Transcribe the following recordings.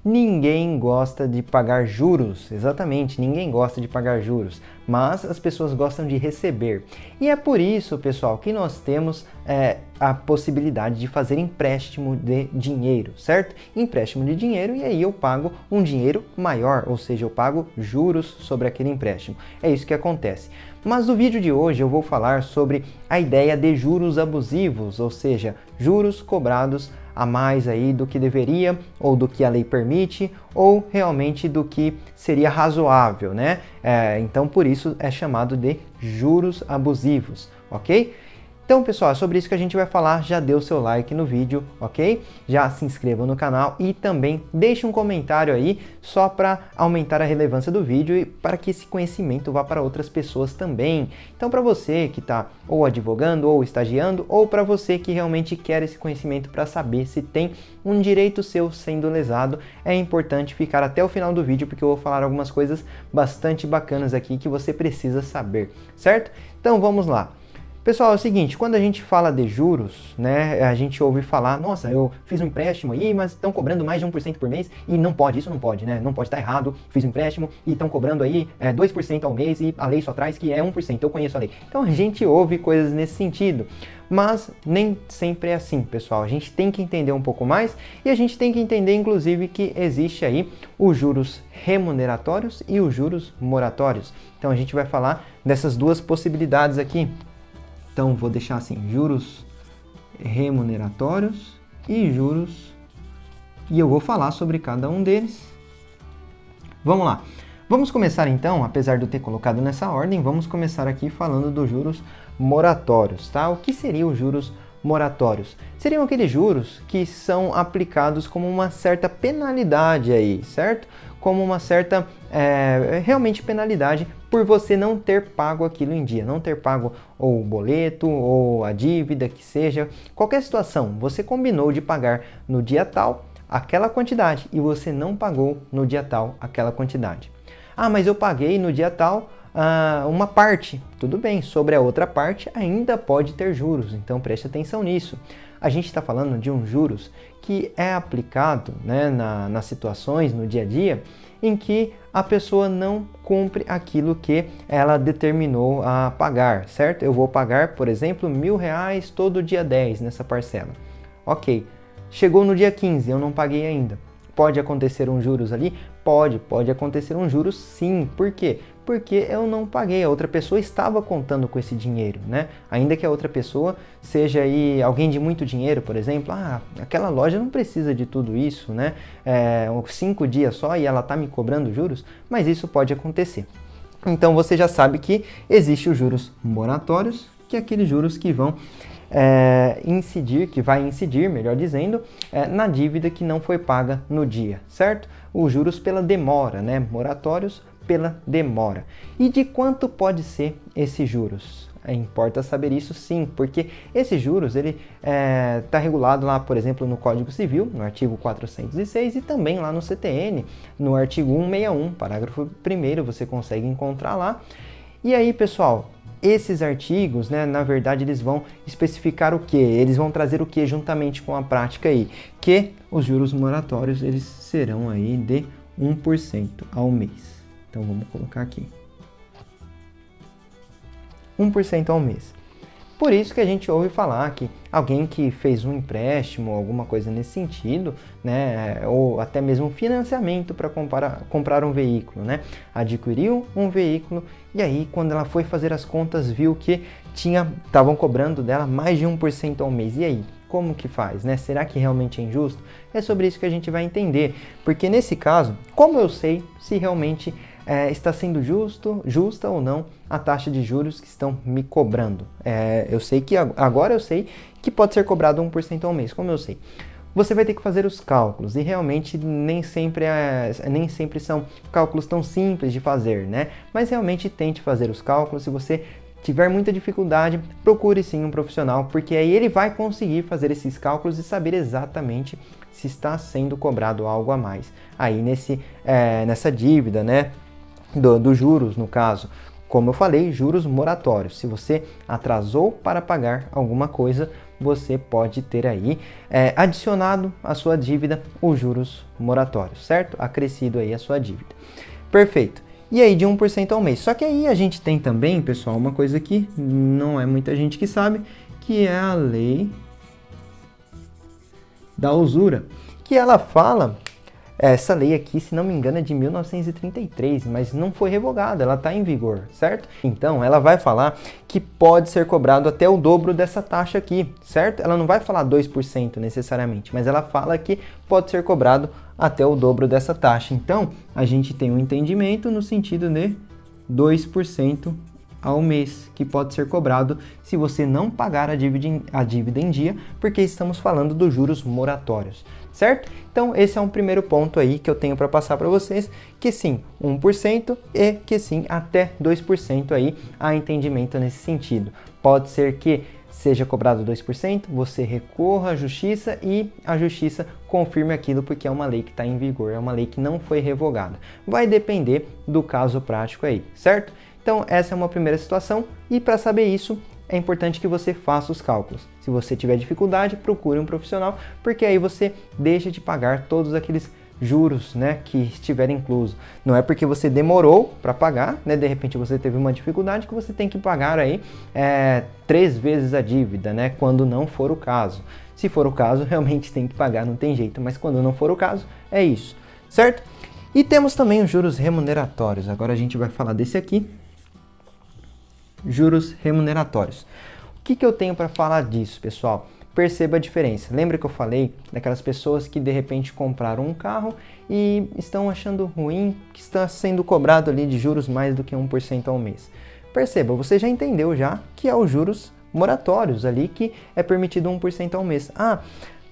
Ninguém gosta de pagar juros, exatamente, ninguém gosta de pagar juros, mas as pessoas gostam de receber. E é por isso, pessoal, que nós temos a possibilidade de fazer empréstimo de dinheiro, certo? Empréstimo de dinheiro e aí eu pago um dinheiro maior, ou seja, eu pago juros sobre aquele empréstimo. É isso que acontece. Mas no vídeo de hoje eu vou falar sobre a ideia de juros abusivos, ou seja, juros cobrados a mais aí do que deveria, ou do que a lei permite, ou realmente do que seria razoável, né? Então por isso é chamado de juros abusivos, ok? Então, pessoal, é sobre isso que a gente vai falar. Já dê o seu like no vídeo, ok? Já se inscreva no canal e também deixe um comentário aí só para aumentar a relevância do vídeo e para que esse conhecimento vá para outras pessoas também. Então, para você que está ou advogando ou estagiando, ou para você que realmente quer esse conhecimento para saber se tem um direito seu sendo lesado, é importante ficar até o final do vídeo porque eu vou falar algumas coisas bastante bacanas aqui que você precisa saber, certo? Então, vamos lá. Pessoal, é o seguinte, quando a gente fala de juros, né, a gente ouve falar, nossa, eu fiz um empréstimo aí, mas estão cobrando mais de 1% por mês e não pode, isso não pode, né, não pode estar errado, fiz um empréstimo e estão cobrando aí 2% ao mês e a lei só traz que é 1%, eu conheço a lei. Então a gente ouve coisas nesse sentido, mas nem sempre é assim, pessoal, a gente tem que entender um pouco mais e a gente tem que entender, inclusive, que existe aí os juros remuneratórios e os juros moratórios. Então a gente vai falar dessas duas possibilidades aqui. Então, vou deixar assim, juros remuneratórios e juros, e eu vou falar sobre cada um deles. Vamos lá. Vamos começar então, apesar de eu ter colocado nessa ordem, vamos começar aqui falando dos juros moratórios, tá? O que seriam os juros moratórios? Seriam aqueles juros que são aplicados como uma certa penalidade aí, certo? Como uma certa, realmente penalidade por você não ter pago aquilo em dia, não ter pago ou o boleto ou a dívida, que seja, qualquer situação, você combinou de pagar no dia tal aquela quantidade e você não pagou no dia tal aquela quantidade. Ah, mas eu paguei no dia tal uma parte, tudo bem, sobre a outra parte ainda pode ter juros, então preste atenção nisso. A gente está falando de um juros que é aplicado, né, nas situações, no dia a dia, em que a pessoa não cumpre aquilo que ela determinou a pagar, certo? Eu vou pagar, por exemplo, R$1.000 todo dia 10 nessa parcela. Ok, chegou no dia 15, eu não paguei ainda. Pode acontecer um juros ali? Pode acontecer um juros sim. Por quê? Porque eu não paguei, a outra pessoa estava contando com esse dinheiro, né? Ainda que a outra pessoa seja aí alguém de muito dinheiro, por exemplo, aquela loja não precisa de tudo isso, né? 5 dias só e ela está me cobrando juros, mas isso pode acontecer. Então você já sabe que existe os juros moratórios, que é aqueles juros que vão vai incidir, melhor dizendo, na dívida que não foi paga no dia, certo? Os juros pela demora, né? Moratórios pela demora. E de quanto pode ser esses juros? Importa saber isso sim, porque esses juros ele está regulado lá, por exemplo, no Código Civil, no artigo 406 e também lá no CTN, no artigo 161, parágrafo 1º, você consegue encontrar lá. E aí, pessoal, esses artigos, né, na verdade, eles vão especificar o que? Eles vão trazer o que juntamente com a prática aí? Que os juros moratórios, eles serão aí de 1% ao mês. Então, vamos colocar aqui. 1% ao mês. Por isso que a gente ouve falar que alguém que fez um empréstimo, alguma coisa nesse sentido, né, ou até mesmo um financiamento para comprar um veículo, né, adquiriu um veículo e aí quando ela foi fazer as contas viu que estavam cobrando dela mais de 1% ao mês. E aí, como que faz, né? Será que realmente é injusto? É sobre isso que a gente vai entender, porque nesse caso, como eu sei se realmente está sendo justa ou não a taxa de juros que estão me cobrando? Eu sei que agora eu sei que pode ser cobrado 1% ao mês, como eu sei? Você vai ter que fazer os cálculos e realmente nem sempre são cálculos tão simples de fazer, né? Mas realmente tente fazer os cálculos. Se você tiver muita dificuldade, procure sim um profissional, porque aí ele vai conseguir fazer esses cálculos e saber exatamente se está sendo cobrado algo a mais aí nessa dívida, né? Dos juros, no caso. Como eu falei, juros moratórios. Se você atrasou para pagar alguma coisa, você pode ter aí adicionado à sua dívida os juros moratórios, certo? Acrescido aí a sua dívida. Perfeito. E aí de 1% ao mês. Só que aí a gente tem também, pessoal, uma coisa que não é muita gente que sabe, que é a lei da usura, que ela fala, essa lei aqui, se não me engano, é de 1933, mas não foi revogada, ela está em vigor, certo? Então, ela vai falar que pode ser cobrado até o dobro dessa taxa aqui, certo? Ela não vai falar 2% necessariamente, mas ela fala que pode ser cobrado até o dobro dessa taxa. Então, a gente tem um entendimento no sentido de 2% ao mês, que pode ser cobrado se você não pagar a dívida em dia, porque estamos falando dos juros moratórios, certo? Então, esse é um primeiro ponto aí que eu tenho para passar para vocês, que sim, 1% e que sim, até 2% aí há entendimento nesse sentido. Pode ser que seja cobrado 2%, você recorra à justiça e a justiça confirme aquilo porque é uma lei que está em vigor, é uma lei que não foi revogada. Vai depender do caso prático aí, certo? Então, essa é uma primeira situação e para saber isso, é importante que você faça os cálculos. Se você tiver dificuldade, procure um profissional, porque aí você deixa de pagar todos aqueles juros, né, que estiverem inclusos. Não é porque você demorou para pagar, né, de repente você teve uma dificuldade que você tem que pagar aí 3 vezes a dívida, né, quando não for o caso. Se for o caso, realmente tem que pagar, não tem jeito, mas quando não for o caso, é isso, certo? E temos também os juros remuneratórios. Agora a gente vai falar desse aqui. Juros remuneratórios. O que eu tenho para falar disso, pessoal? Perceba a diferença. Lembra que eu falei daquelas pessoas que de repente compraram um carro e estão achando ruim que está sendo cobrado ali de juros mais do que 1% ao mês? Perceba, você já entendeu já que é os juros moratórios ali que é permitido 1% ao mês.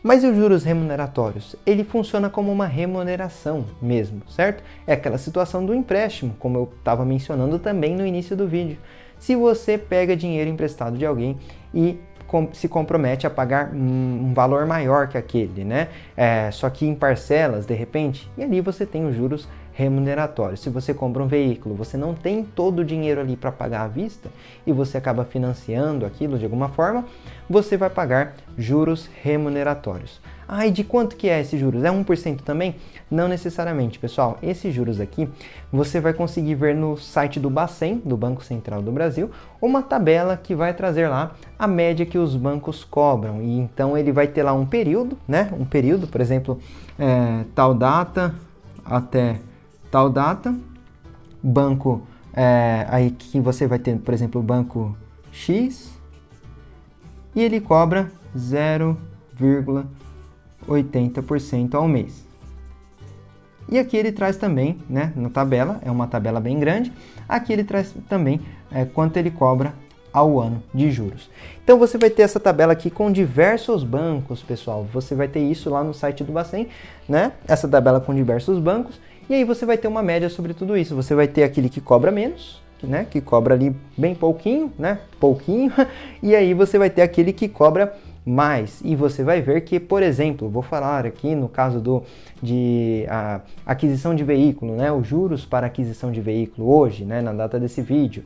Mas e os juros remuneratórios? Ele funciona como uma remuneração mesmo, certo? É aquela situação do empréstimo, como eu estava mencionando também no início do vídeo. Se você pega dinheiro emprestado de alguém e se compromete a pagar um valor maior que aquele, né? Só que em parcelas, de repente, e ali você tem os juros remuneratórios. Se você compra um veículo, você não tem todo o dinheiro ali para pagar à vista e você acaba financiando aquilo de alguma forma, você vai pagar juros remuneratórios. E de quanto que é esse juros? É 1% também? Não necessariamente, pessoal. Esses juros aqui, você vai conseguir ver no site do Bacen, do Banco Central do Brasil, uma tabela que vai trazer lá a média que os bancos cobram. E então ele vai ter lá um período, né? Um período, por exemplo, tal data até tal data, banco, aí que você vai ter, por exemplo, o banco X, e ele cobra 0,80% ao mês. E aqui ele traz também, né, na tabela, é uma tabela bem grande, aqui ele traz também quanto ele cobra ao ano de juros. Então você vai ter essa tabela aqui com diversos bancos, pessoal. Você vai ter isso lá no site do Bacen, né? Essa tabela com diversos bancos. E aí você vai ter uma média sobre tudo isso. Você vai ter aquele que cobra menos, né? Que cobra ali bem pouquinho, né? Pouquinho. E aí você vai ter aquele que cobra mais. E você vai ver que, por exemplo, vou falar aqui no caso de aquisição de veículo, né? Os juros para aquisição de veículo hoje, né? Na data desse vídeo.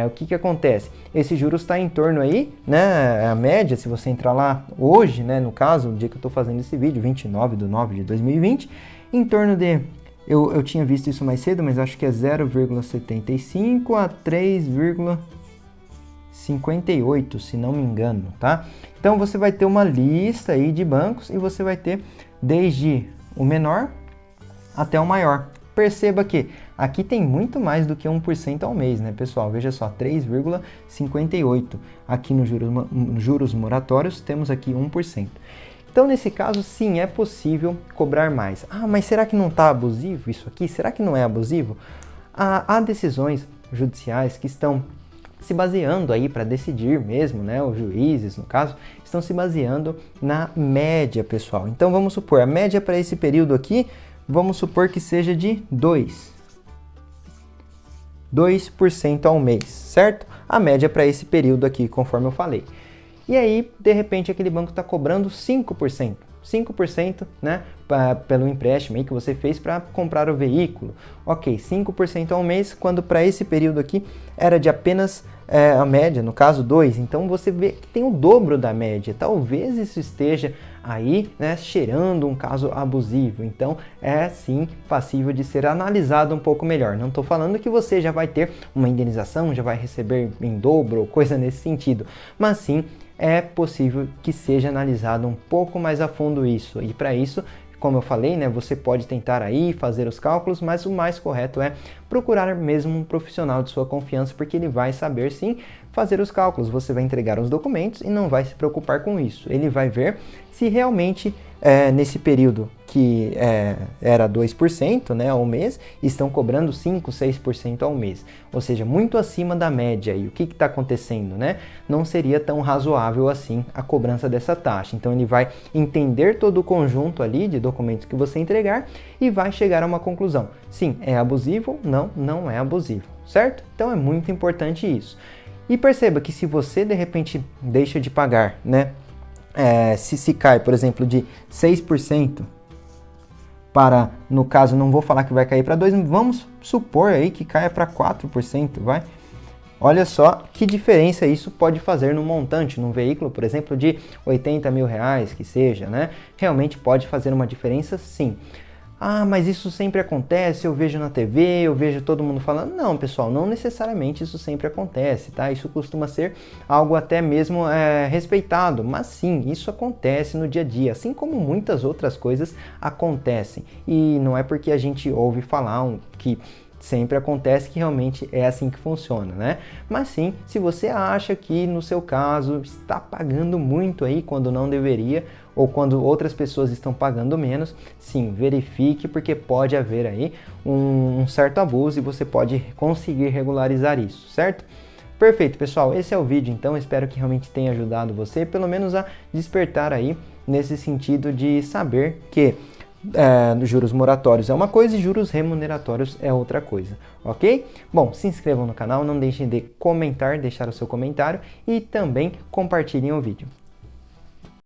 O que acontece? Esse juros está em torno aí, né? A média, se você entrar lá hoje, né? No caso, o dia que eu estou fazendo esse vídeo, 29/9/2020, em torno de... Eu tinha visto isso mais cedo, mas acho que é 0,75 a 3,58, se não me engano, tá? Então você vai ter uma lista aí de bancos e você vai ter desde o menor até o maior. Perceba que aqui tem muito mais do que 1% ao mês, né, pessoal? Veja só, 3,58. Aqui nos juros moratórios temos aqui 1%. Então, nesse caso, sim, é possível cobrar mais. Mas será que não está abusivo isso aqui? Será que não é abusivo? Há decisões judiciais que estão se baseando aí para decidir mesmo, né? Os juízes, no caso, estão se baseando na média, pessoal. Então, vamos supor, a média para esse período aqui, vamos supor que seja de 2% ao mês, certo? A média para esse período aqui, conforme eu falei. E aí, de repente, aquele banco está cobrando 5%. 5%, né, pelo empréstimo aí que você fez para comprar o veículo. Ok, 5% ao mês, quando para esse período aqui era de apenas a média, no caso 2, então você vê que tem o dobro da média. Talvez isso esteja aí, né, cheirando um caso abusivo. Então é sim passível de ser analisado um pouco melhor. Não estou falando que você já vai ter uma indenização, já vai receber em dobro ou coisa nesse sentido, mas sim é possível que seja analisado um pouco mais a fundo isso. E para isso, como eu falei, né, você pode tentar aí fazer os cálculos, mas o mais correto é procurar mesmo um profissional de sua confiança, porque ele vai saber sim fazer os cálculos. Você vai entregar os documentos e não vai se preocupar com isso. Ele vai ver se realmente nesse período que era 2%, né, ao mês, estão cobrando 5, 6% ao mês. Ou seja, muito acima da média. E o que está acontecendo, né? Não seria tão razoável assim a cobrança dessa taxa. Então ele vai entender todo o conjunto ali de documentos que você entregar e vai chegar a uma conclusão. Sim, é abusivo? Não, não é abusivo, certo? Então é muito importante isso. E perceba que se você de repente deixa de pagar, né? Se cai, por exemplo, de 6% para, no caso, não vou falar que vai cair para 2%, vamos supor aí que caia para 4%, vai? Olha só que diferença isso pode fazer no montante, num veículo, por exemplo, de 80 mil reais, que seja, né? Realmente pode fazer uma diferença, sim. Ah, mas isso sempre acontece, eu vejo na TV, eu vejo todo mundo falando. Não, pessoal, não necessariamente isso sempre acontece, tá? Isso costuma ser algo até mesmo respeitado, mas sim, isso acontece no dia a dia, assim como muitas outras coisas acontecem. E não é porque a gente ouve falar que sempre acontece que realmente é assim que funciona, né? Mas sim, se você acha que no seu caso está pagando muito aí quando não deveria, ou quando outras pessoas estão pagando menos, sim, verifique, porque pode haver aí um certo abuso e você pode conseguir regularizar isso, certo? Perfeito, pessoal, esse é o vídeo, então espero que realmente tenha ajudado você, pelo menos a despertar aí nesse sentido de saber que juros moratórios é uma coisa e juros remuneratórios é outra coisa, ok? Bom, se inscrevam no canal, não deixem de comentar, deixar o seu comentário e também compartilhem o vídeo.